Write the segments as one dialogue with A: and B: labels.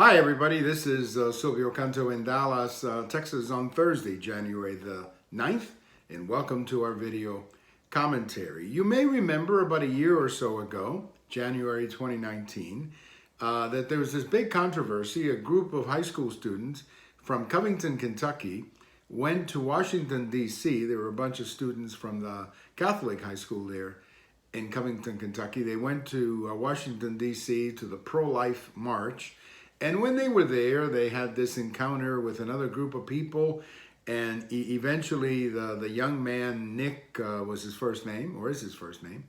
A: Hi, everybody. This is Silvio Canto in Dallas, Texas on Thursday, January the 9th, and welcome to our video commentary. You may remember about a year or so ago, January 2019, that there was this big controversy. A group of high school students from Covington, Kentucky, went to Washington, D.C. There were a bunch of students from the Catholic high school there in Covington, Kentucky. They went to Washington, D.C. to the pro-life march. And when they were there, they had this encounter with another group of people. And eventually the young man, Nick was his first name, or is his first name,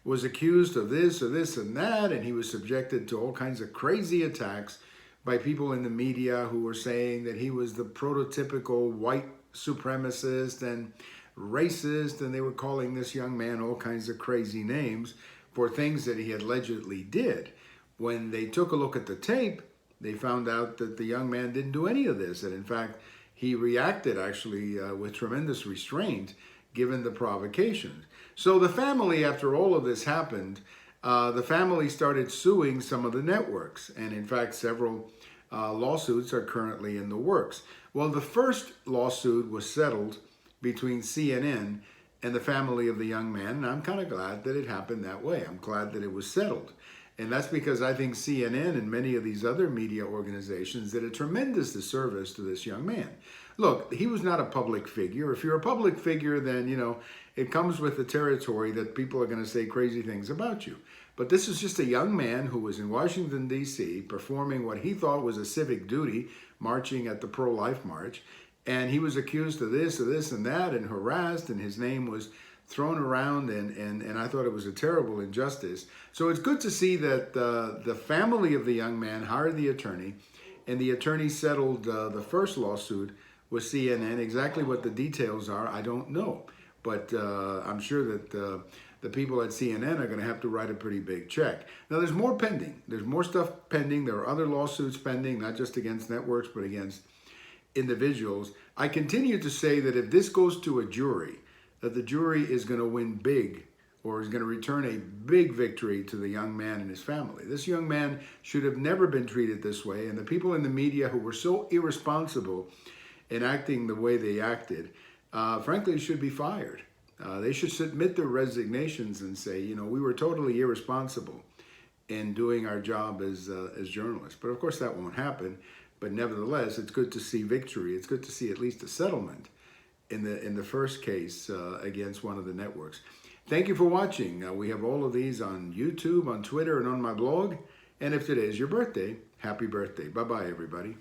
A: was accused of this or this and that. And he was subjected to all kinds of crazy attacks by people in the media who were saying that he was the prototypical white supremacist and racist. And they were calling this young man all kinds of crazy names for things that he allegedly did. When they took a look at the tape, they found out that the young man didn't do any of this. And in fact, he reacted actually with tremendous restraint given the provocations. So the family, after all of this happened, the family started suing some of the networks. And in fact, several lawsuits are currently in the works. Well, the first lawsuit was settled between CNN and the family of the young man. And I'm kind of glad that it happened that way. I'm glad that it was settled. And that's because I think CNN and many of these other media organizations did a tremendous disservice to this young man. Look, he was not a public figure. If you're a public figure, then, it comes with the territory that people are going to say crazy things about you. But this is just a young man who was in Washington, D.C., performing what he thought was a civic duty, marching at the pro-life march. And he was accused of this, and that, and harassed, and his name was thrown around, and I thought it was a terrible injustice. So it's good to see that the family of the young man hired the attorney, and the attorney settled the first lawsuit with CNN. Exactly what the details are, I don't know. But I'm sure that the people at CNN are going to have to write a pretty big check. Now, there's more pending. There's more stuff pending. There are other lawsuits pending, not just against networks, but against individuals. I continue to say that if this goes to a jury, that the jury is going to win big, or is going to return a big victory to the young man and his family. This young man should have never been treated this way, and the people in the media who were so irresponsible in acting the way they acted, frankly, should be fired. They should submit their resignations and say, we were totally irresponsible in doing our job as journalists. But of course, that won't happen. But nevertheless, it's good to see victory. It's good to see at least a settlement in the first case against one of the networks. Thank you for watching. We have all of these on YouTube, on Twitter, and on my blog. And if today is your birthday, happy birthday. Bye-bye, everybody.